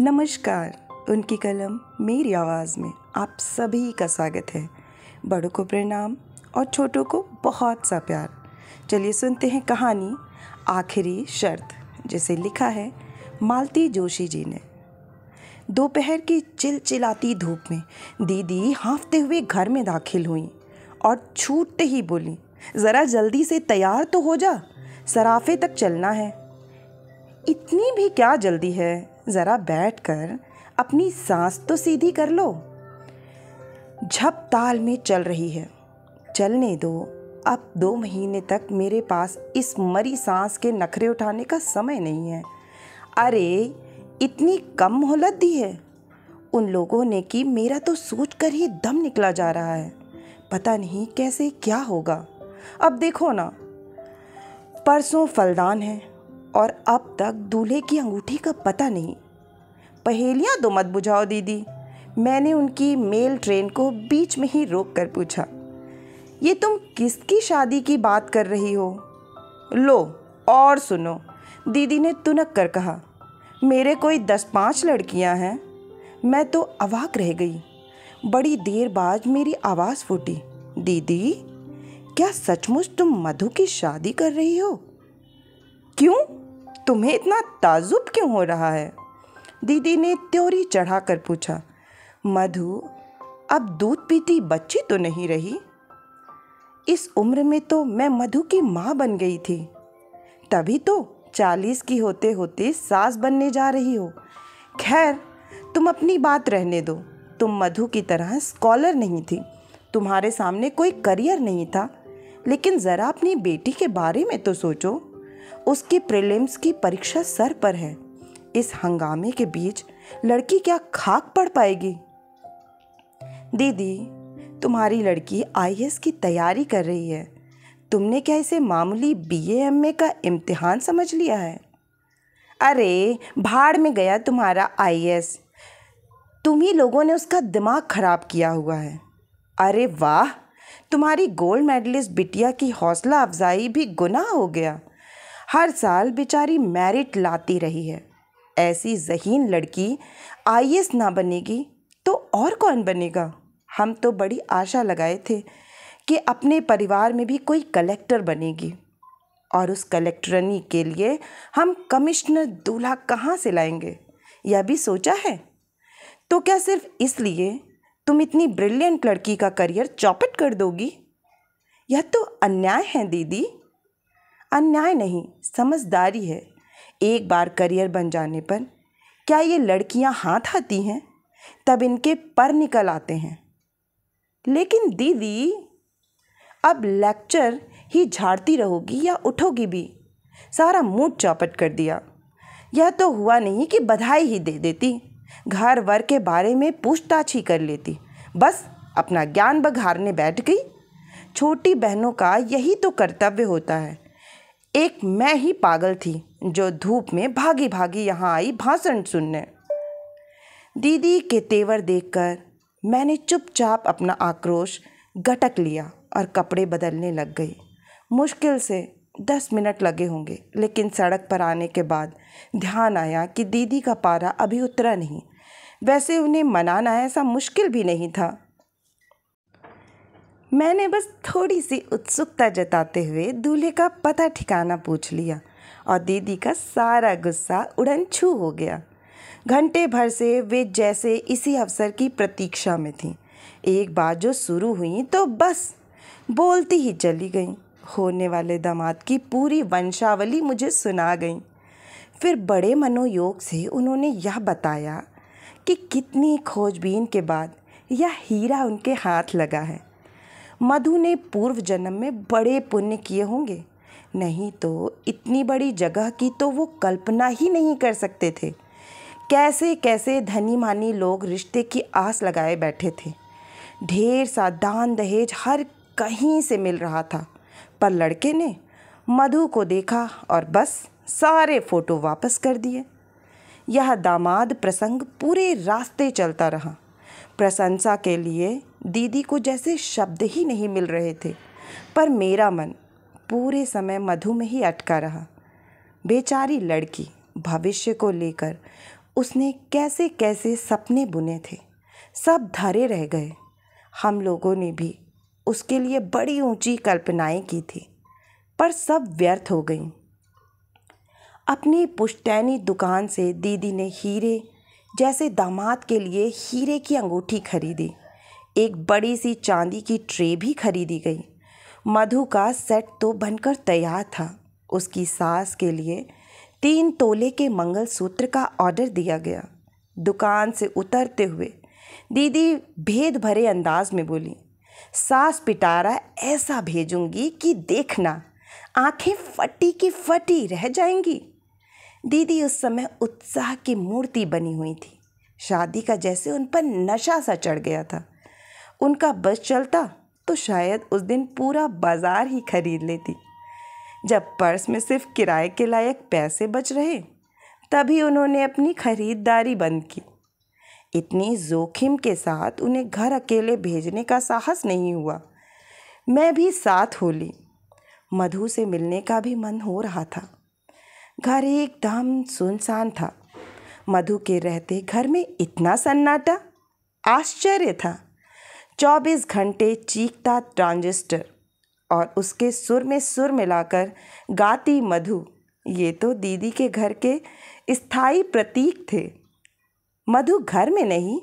नमस्कार। उनकी कलम मेरी आवाज़ में आप सभी का स्वागत है। बड़ों को प्रणाम और छोटों को बहुत सा प्यार। चलिए सुनते हैं कहानी आखिरी शर्त, जिसे लिखा है मालती जोशी जी ने। दोपहर की चिलचिलाती धूप में दीदी हाँफते हुए घर में दाखिल हुई और छूटते ही बोली, ज़रा जल्दी से तैयार तो हो जा, सराफे तक चलना है। इतनी भी क्या जल्दी है, ज़रा बैठकर अपनी सांस तो सीधी कर लो। झप ताल में चल रही है, चलने दो। अब 2 महीने तक मेरे पास इस मरी सांस के नखरे उठाने का समय नहीं है। अरे इतनी कम मोहलत दी है उन लोगों ने कि मेरा तो सोचकर ही दम निकला जा रहा है। पता नहीं कैसे क्या होगा। अब देखो ना, परसों फलदान है और अब तक दूल्हे की अंगूठी का पता नहीं। पहेलियाँ तो मत बुझाओ दीदी, मैंने उनकी मेल ट्रेन को बीच में ही रोक कर पूछा। ये तुम किसकी शादी की बात कर रही हो? लो और सुनो, दीदी ने तुनक कर कहा। मेरे कोई 10-5 लड़कियां हैं। मैं तो अवाक रह गई। बड़ी देर बाद मेरी आवाज़ फूटी, दीदी क्या सचमुच तुम मधु की शादी कर रही हो? क्यों, तुम्हें इतना ताजुब क्यों हो रहा है? दीदी ने त्योरी चढ़ाकर पूछा। मधु अब दूध पीती बच्ची तो नहीं रही। इस उम्र में तो मैं मधु की माँ बन गई थी। तभी तो 40 की होते होते सास बनने जा रही हो। खैर तुम अपनी बात रहने दो। तुम मधु की तरह स्कॉलर नहीं थी, तुम्हारे सामने कोई करियर नहीं था। लेकिन ज़रा अपनी बेटी के बारे में तो सोचो। उसकी प्रीलिम्स की परीक्षा सर पर है। इस हंगामे के बीच लड़की क्या खाक पड़ पाएगी? दीदी तुम्हारी लड़की आईएएस की तैयारी कर रही है। तुमने क्या इसे मामूली बीए एमए का इम्तिहान समझ लिया है? अरे भाड़ में गया तुम्हारा आईएएस। तुम ही लोगों ने उसका दिमाग खराब किया हुआ है। अरे वाह, तुम्हारी गोल्ड मेडलिस्ट बिटिया की हौसला अफजाई भी गुनाह हो गया। हर साल बेचारी मेरिट लाती रही है। ऐसी ज़हीन लड़की आईएएस ना बनेगी तो और कौन बनेगा? हम तो बड़ी आशा लगाए थे कि अपने परिवार में भी कोई कलेक्टर बनेगी, और उस कलेक्टरनी के लिए हम कमिश्नर दूल्हा कहाँ से लाएंगे, यह भी सोचा है? तो क्या सिर्फ इसलिए तुम इतनी ब्रिलियंट लड़की का करियर चौपट कर दोगी? यह तो अन्याय है दीदी। अन्याय नहीं, समझदारी है। एक बार करियर बन जाने पर क्या ये लड़कियां हाथ आती हैं? तब इनके पर निकल आते हैं। लेकिन दीदी अब लेक्चर ही झाड़ती रहोगी या उठोगी भी? सारा मूड चौपट कर दिया। यह तो हुआ नहीं कि बधाई ही दे देती, घर वर के बारे में पूछताछ ही कर लेती। बस अपना ज्ञान बघारने बैठ गई। छोटी बहनों का यही तो कर्तव्य होता है। एक मैं ही पागल थी जो धूप में भागी भागी यहाँ आई भाषण सुनने। दीदी के तेवर देखकर मैंने चुपचाप अपना आक्रोश गटक लिया और कपड़े बदलने लग गई। मुश्किल से 10 मिनट लगे होंगे, लेकिन सड़क पर आने के बाद ध्यान आया कि दीदी का पारा अभी उतरा नहीं। वैसे उन्हें मनाना ऐसा मुश्किल भी नहीं था। मैंने बस थोड़ी सी उत्सुकता जताते हुए दूल्हे का पता ठिकाना पूछ लिया और दीदी का सारा गुस्सा उड़न छू हो गया। घंटे भर से वे जैसे इसी अवसर की प्रतीक्षा में थीं। एक बार जो शुरू हुई तो बस बोलती ही चली गईं। होने वाले दामाद की पूरी वंशावली मुझे सुना गई। फिर बड़े मनोयोग से उन्होंने यह बताया कि कितनी खोजबीन के बाद यह हीरा उनके हाथ लगा है। मधु ने पूर्व जन्म में बड़े पुण्य किए होंगे, नहीं तो इतनी बड़ी जगह की तो वो कल्पना ही नहीं कर सकते थे। कैसे कैसे धनी मानी लोग रिश्ते की आस लगाए बैठे थे। ढेर सा दान दहेज हर कहीं से मिल रहा था, पर लड़के ने मधु को देखा और बस सारे फोटो वापस कर दिए। यह दामाद प्रसंग पूरे रास्ते चलता रहा। प्रशंसा के लिए दीदी को जैसे शब्द ही नहीं मिल रहे थे, पर मेरा मन पूरे समय मधु में ही अटका रहा। बेचारी लड़की भविष्य को लेकर उसने कैसे कैसे सपने बुने थे, सब धरे रह गए। हम लोगों ने भी उसके लिए बड़ी ऊंची कल्पनाएं की थी, पर सब व्यर्थ हो गईं। अपनी पुश्तैनी दुकान से दीदी ने हीरे जैसे दामाद के लिए हीरे की अंगूठी खरीदी। एक बड़ी सी चांदी की ट्रे भी खरीदी गई। मधु का सेट तो बनकर तैयार था। उसकी सास के लिए 3 तोले के मंगलसूत्र का ऑर्डर दिया गया। दुकान से उतरते हुए दीदी भेद भरे अंदाज में बोली, सास पिटारा ऐसा भेजूंगी कि देखना, आंखें फटी की फटी रह जाएंगी। दीदी उस समय उत्साह की मूर्ति बनी हुई थी। शादी का जैसे उन पर नशा सा चढ़ गया था। उनका बस चलता तो शायद उस दिन पूरा बाजार ही खरीद लेती। जब पर्स में सिर्फ किराए के लायक पैसे बच रहे, तभी उन्होंने अपनी खरीदारी बंद की। इतनी जोखिम के साथ उन्हें घर अकेले भेजने का साहस नहीं हुआ। मैं भी साथ हो ली। मधु से मिलने का भी मन हो रहा था। घर एकदम सुनसान था। मधु के रहते घर में इतना सन्नाटा, आश्चर्य था। 24 घंटे चीखता ट्रांजिस्टर और उसके सुर में सुर मिलाकर गाती मधु, ये तो दीदी के घर के स्थायी प्रतीक थे। मधु घर में नहीं,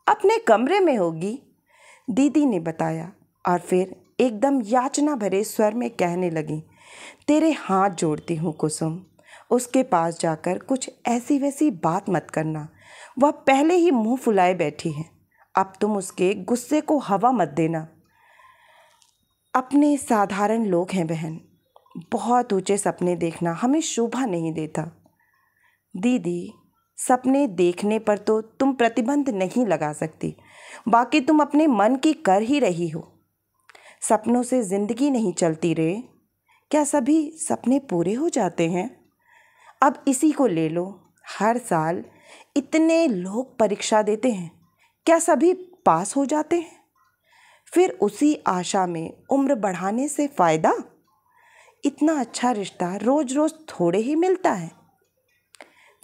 अपने कमरे में होगी, दीदी ने बताया और फिर एकदम याचना भरे स्वर में कहने लगी, तेरे हाथ जोड़ती हूँ कुसुम, उसके पास जाकर कुछ ऐसी वैसी बात मत करना। वह पहले ही मुंह फुलाए बैठी है। अब तुम उसके गुस्से को हवा मत देना। अपने साधारण लोग हैं बहन, बहुत ऊंचे सपने देखना हमें शोभा नहीं देता। दीदी, सपने देखने पर तो तुम प्रतिबंध नहीं लगा सकती, बाकी तुम अपने मन की कर ही रही हो। सपनों से जिंदगी नहीं चलती रे। क्या सभी सपने पूरे हो जाते हैं? अब इसी को ले लो, हर साल इतने लोग परीक्षा देते हैं, क्या सभी पास हो जाते हैं? फिर उसी आशा में उम्र बढ़ाने से फ़ायदा? इतना अच्छा रिश्ता रोज़ रोज़ थोड़े ही मिलता है।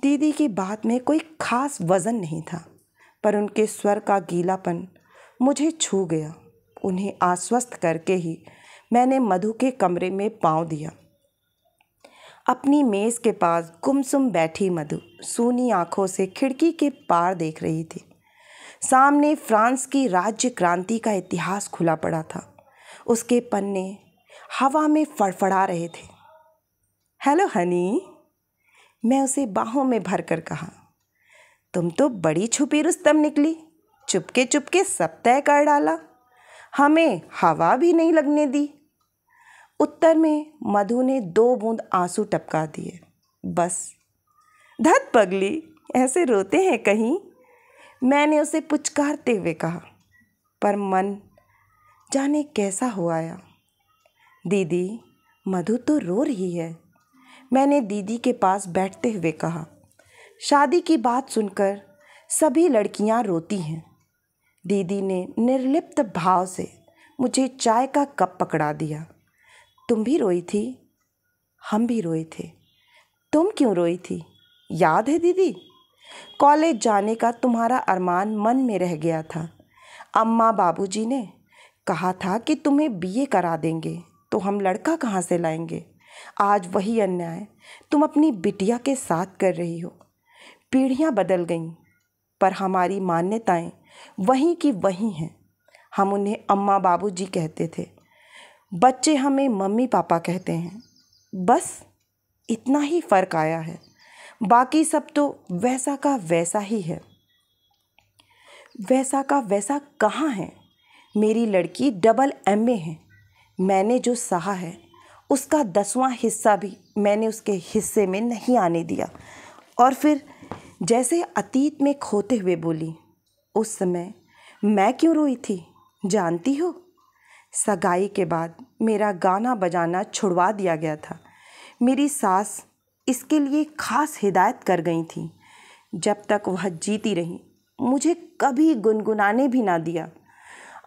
दीदी की बात में कोई खास वज़न नहीं था, पर उनके स्वर का गीलापन मुझे छू गया। उन्हें आश्वस्त करके ही मैंने मधु के कमरे में पाँव दिया। अपनी मेज़ के पास गुमसुम बैठी मधु सूनी आंखों से खिड़की के पार देख रही थी। सामने फ्रांस की राज्य क्रांति का इतिहास खुला पड़ा था। उसके पन्ने हवा में फड़फड़ा रहे थे। हेलो हनी, मैं उसे बाहों में भरकर कहा, तुम तो बड़ी छुपी रुस्तम निकली। चुपके चुपके सब तय कर डाला, हमें हवा भी नहीं लगने दी। उत्तर में मधु ने 2 बूंद आंसू टपका दिए। बस। धत पगली, ऐसे रोते हैं कहीं? मैंने उसे पुचकारते हुए कहा, पर मन जाने कैसा हो आया। दीदी, मधु तो रो रही है, मैंने दीदी के पास बैठते हुए कहा। शादी की बात सुनकर सभी लड़कियां रोती हैं। दीदी ने निर्लिप्त भाव से मुझे चाय का कप पकड़ा दिया। तुम भी रोई थी? हम भी रोए थे। तुम क्यों रोई थी? याद है दीदी, कॉलेज जाने का तुम्हारा अरमान मन में रह गया था। अम्मा बाबूजी ने कहा था कि तुम्हें बीए करा देंगे, तो हम लड़का कहाँ से लाएंगे? आज वही अन्याय तुम अपनी बिटिया के साथ कर रही हो। पीढ़ियाँ बदल गईं, पर हमारी मान्यताएं वहीं की वहीं हैं। हम उन्हें अम्मा बाबूजी कहते थे, बच्चे हमें मम्मी पापा कहते हैं। बस इतना ही फ़र्क आया है, बाकी सब तो वैसा का वैसा ही है। वैसा का वैसा कहाँ है? मेरी लड़की डबल MA है। मैंने जो सहा है उसका 10वां हिस्सा भी मैंने उसके हिस्से में नहीं आने दिया। और फिर जैसे अतीत में खोते हुए बोली, उस समय मैं क्यों रोई थी जानती हो? सगाई के बाद मेरा गाना बजाना छुड़वा दिया गया था। मेरी सास इसके लिए खास हिदायत कर गई थी। जब तक वह जीती रही मुझे कभी गुनगुनाने भी ना दिया।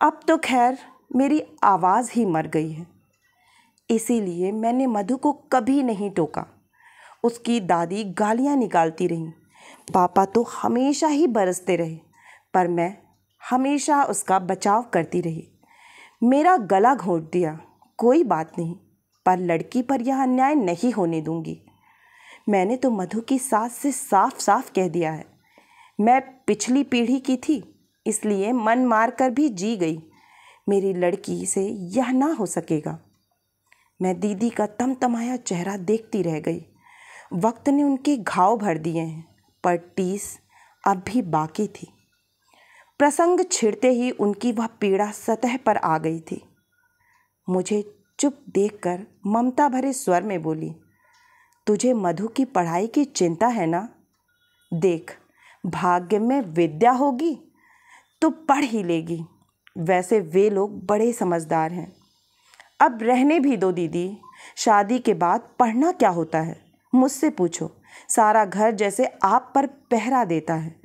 अब तो खैर मेरी आवाज़ ही मर गई है। इसीलिए मैंने मधु को कभी नहीं टोका। उसकी दादी गालियाँ निकालती रहीं, पापा तो हमेशा ही बरसते रहे, पर मैं हमेशा उसका बचाव करती रही। मेरा गला घोंट दिया, कोई बात नहीं, पर लड़की पर यह अन्याय नहीं होने दूंगी। मैंने तो मधु की सास से साफ साफ कह दिया है। मैं पिछली पीढ़ी की थी, इसलिए मन मार कर भी जी गई। मेरी लड़की से यह ना हो सकेगा। मैं दीदी का तमतमाया चेहरा देखती रह गई। वक्त ने उनके घाव भर दिए हैं, पर टीस अब भी बाकी थी। प्रसंग छिड़ते ही उनकी वह पीड़ा सतह पर आ गई थी। मुझे चुप देखकर ममता भरे स्वर में बोली, तुझे मधु की पढ़ाई की चिंता है ना? देख, भाग्य में विद्या होगी तो पढ़ ही लेगी। वैसे वे लोग बड़े समझदार हैं। अब रहने भी दो दीदी, शादी के बाद पढ़ना क्या होता है मुझसे पूछो। सारा घर जैसे आप पर पहरा देता है,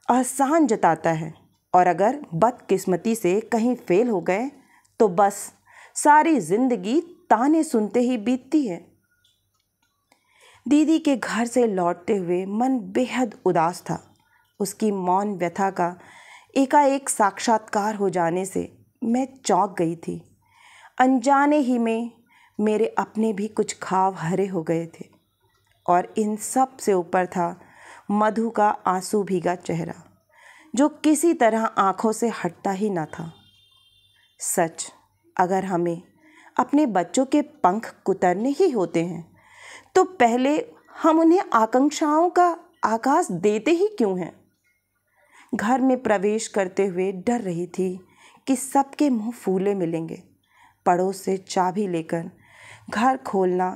एहसान जताता है, और अगर बदकिस्मती से कहीं फेल हो गए तो बस सारी जिंदगी ताने सुनते ही बीतती है। दीदी के घर से लौटते हुए मन बेहद उदास था। उसकी मौन व्यथा का एकाएक साक्षात्कार हो जाने से मैं चौंक गई थी। अनजाने ही में मेरे अपने भी कुछ घाव हरे हो गए थे, और इन सब से ऊपर था मधु का आंसू भीगा चेहरा, जो किसी तरह आंखों से हटता ही न था। सच, अगर हमें अपने बच्चों के पंख कुतरने ही होते हैं तो पहले हम उन्हें आकांक्षाओं का आकाश देते ही क्यों हैं? घर में प्रवेश करते हुए डर रही थी कि सबके मुंह फूले मिलेंगे। पड़ोस से चाबी लेकर घर खोलना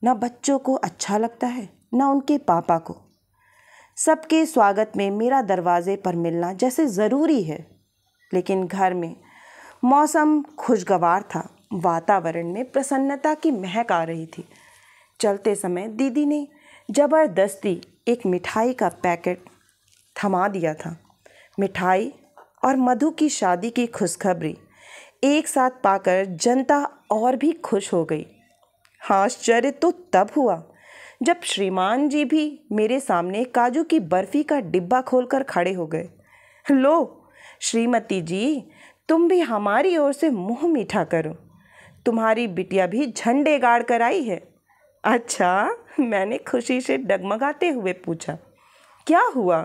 न बच्चों को अच्छा लगता है, न उनके पापा को। सबके स्वागत में मेरा दरवाजे पर मिलना जैसे ज़रूरी है। लेकिन घर में मौसम खुशगवार था, वातावरण में प्रसन्नता की महक आ रही थी। चलते समय दीदी ने ज़बरदस्ती एक मिठाई का पैकेट थमा दिया था। मिठाई और मधु की शादी की खुशखबरी एक साथ पाकर जनता और भी खुश हो गई। आश्चर्य तो तब हुआ जब श्रीमान जी भी मेरे सामने काजू की बर्फ़ी का डिब्बा खोलकर खड़े हो गए। लो श्रीमती जी, तुम भी हमारी ओर से मुंह मीठा करो, तुम्हारी बिटिया भी झंडे गाड़ कर आई है। अच्छा, मैंने खुशी से डगमगाते हुए पूछा, क्या हुआ?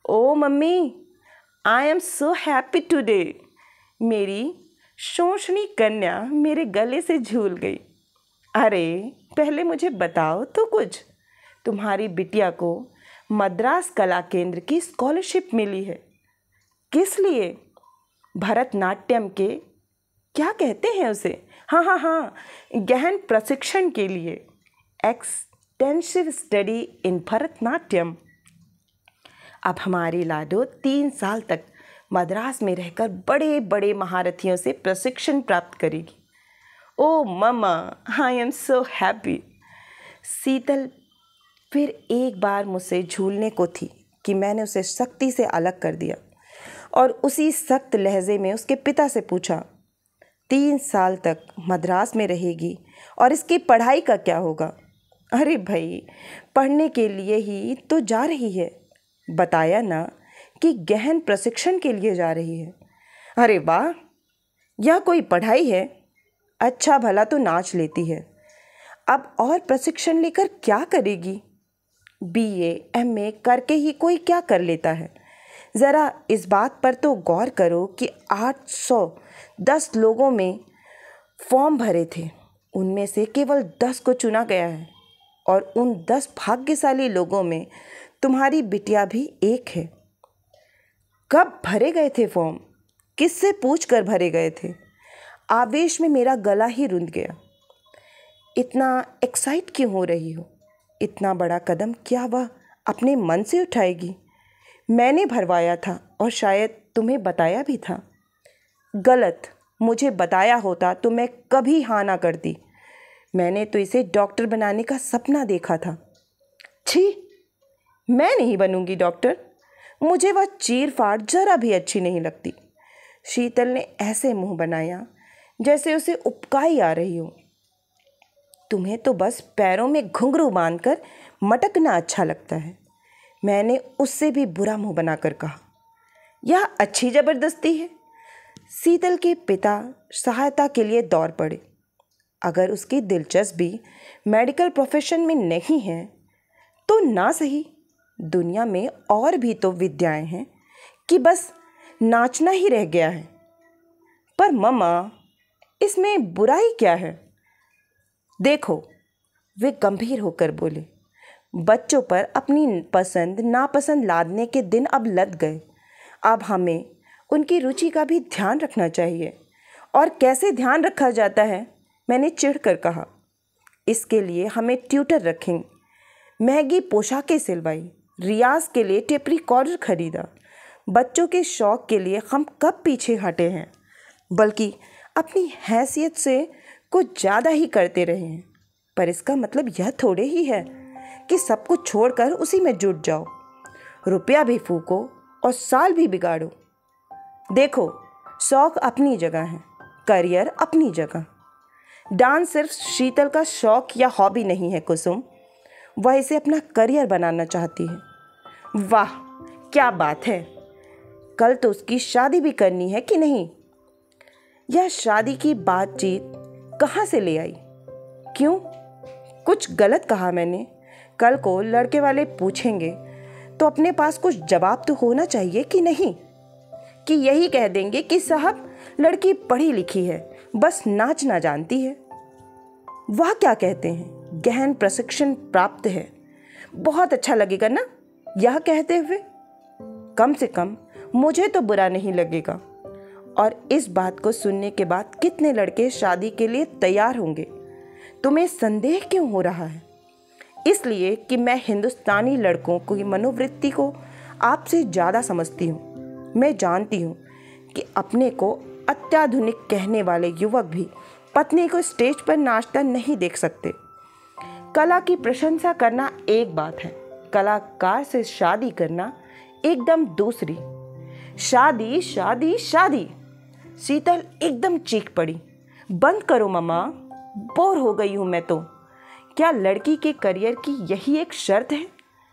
Oh mummy, I am so happy today. मेरी शोषणी कन्या मेरे गले से झूल गई। अरे पहले मुझे बताओ तो कुछ, तुम्हारी बिटिया को मद्रास कला केंद्र की स्कॉलरशिप मिली है। किस लिए? भरतनाट्यम के, क्या कहते हैं उसे, हाँ, गहन प्रशिक्षण के लिए, एक्सटेंसिव स्टडी इन भरतनाट्यम। अब हमारी लाडो 3 साल तक मद्रास में रहकर बड़े बड़े महारथियों से प्रशिक्षण प्राप्त करेगी। ओ मम्मा, आई एम सो हैप्पी। शीतल फिर एक बार मुझसे झूलने को थी कि मैंने उसे सख्ती से अलग कर दिया और उसी सख्त लहजे में उसके पिता से पूछा, 3 साल तक मद्रास में रहेगी और इसकी पढ़ाई का क्या होगा? अरे भाई, पढ़ने के लिए ही तो जा रही है, बताया ना कि गहन प्रशिक्षण के लिए जा रही है। अरे वाह, यह कोई पढ़ाई है? अच्छा भला तो नाच लेती है, अब और प्रशिक्षण लेकर क्या करेगी? BA MA करके ही कोई क्या कर लेता है? ज़रा इस बात पर तो गौर करो कि 810 लोगों में फॉर्म भरे थे, उनमें से केवल 10 को चुना गया है, और उन 10 भाग्यशाली लोगों में तुम्हारी बिटिया भी एक है। कब भरे गए थे फॉर्म? किससे पूछ कर भरे गए थे? आवेश में मेरा गला ही रुंध गया। इतना एक्साइट क्यों हो रही हो? इतना बड़ा कदम क्या वह अपने मन से उठाएगी? मैंने भरवाया था और शायद तुम्हें बताया भी था। गलत, मुझे बताया होता तो मैं कभी हाँ ना करती। मैंने तो इसे डॉक्टर बनाने का सपना देखा था। छी, मैं नहीं बनूंगी डॉक्टर, मुझे वह चीर फाड़ जरा भी अच्छी नहीं लगती। शीतल ने ऐसे मुंह बनाया जैसे उसे उबकाई आ रही हो। तुम्हें तो बस पैरों में घुंघरू बांधकर मटकना अच्छा लगता है। मैंने उससे भी बुरा मुंह बनाकर कहा, यह अच्छी ज़बरदस्ती है। शीतल के पिता सहायता के लिए दौड़ पड़े। अगर उसकी दिलचस्पी मेडिकल प्रोफेशन में नहीं है तो ना सही, दुनिया में और भी तो विद्याएं हैं कि बस नाचना ही रह गया है। पर मम्मा, इसमें बुराई क्या है? देखो, वे गंभीर होकर बोले, बच्चों पर अपनी पसंद नापसंद लादने के दिन अब लद गए। अब हमें उनकी रुचि का भी ध्यान रखना चाहिए। और कैसे ध्यान रखा जाता है? मैंने चिढ़कर कहा। इसके लिए हमें ट्यूटर रखेंगे, महंगी पोशाकें सिलवाई, रियाज के लिए टेप रिकॉर्डर खरीदा। बच्चों के शौक़ के लिए हम कब पीछे हटे हैं, बल्कि अपनी हैसियत से कुछ ज़्यादा ही करते रहे हैं। पर इसका मतलब यह थोड़े ही है कि सब कुछ छोड़कर उसी में जुट जाओ, रुपया भी फूको और साल भी बिगाड़ो। देखो, शौक़ अपनी जगह है, करियर अपनी जगह। डांस सिर्फ शीतल का शौक़ या हॉबी नहीं है कुसुम, वह इसे अपना करियर बनाना चाहती है। वाह, क्या बात है! कल तो उसकी शादी भी करनी है कि नहीं? यह शादी की बातचीत कहाँ से ले आई? क्यों, कुछ गलत कहा मैंने? कल को लड़के वाले पूछेंगे तो अपने पास कुछ जवाब तो होना चाहिए कि नहीं? कि यही कह देंगे कि साहब, लड़की पढ़ी लिखी है, बस नाचना जानती है। वह क्या कहते हैं, गहन प्रशिक्षण प्राप्त है। बहुत अच्छा लगेगा ना यह कहते हुए? कम से कम मुझे तो बुरा नहीं लगेगा। और इस बात को सुनने के बाद कितने लड़के शादी के लिए तैयार होंगे? तुम्हें संदेह क्यों हो रहा है? इसलिए कि मैं हिंदुस्तानी लड़कों की मनोवृत्ति को आपसे ज़्यादा समझती हूँ। मैं जानती हूँ कि अपने को अत्याधुनिक कहने वाले युवक भी पत्नी को स्टेज पर नाचता नहीं देख सकते। कला की प्रशंसा करना एक बात है, कलाकार से शादी करना एकदम दूसरी। शादी शादी शादी! शीतल एकदम चीख पड़ी। बंद करो मम्मा, बोर हो गई हूँ मैं तो। क्या लड़की के करियर की यही एक शर्त है,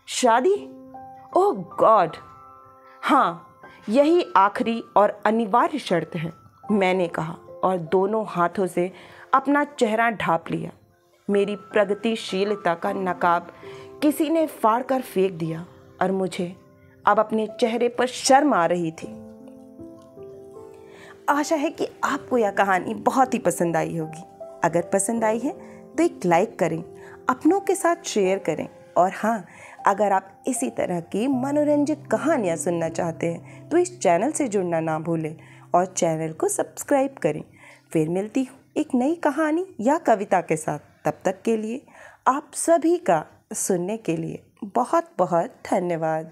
शादी? ओह गॉड! हाँ, यही आखिरी और अनिवार्य शर्त है, मैंने कहा और दोनों हाथों से अपना चेहरा ढांप लिया। मेरी प्रगतिशीलता का नकाब किसी ने फाड़ कर फेंक दिया और मुझे अब अपने चेहरे पर शर्म आ रही थी। आशा है कि आपको यह कहानी बहुत ही पसंद आई होगी। अगर पसंद आई है तो एक लाइक करें, अपनों के साथ शेयर करें। और हाँ, अगर आप इसी तरह की मनोरंजक कहानियाँ सुनना चाहते हैं तो इस चैनल से जुड़ना ना भूलें और चैनल को सब्सक्राइब करें। फिर मिलती हूँ एक नई कहानी या कविता के साथ। तब तक के लिए आप सभी का सुनने के लिए बहुत बहुत धन्यवाद।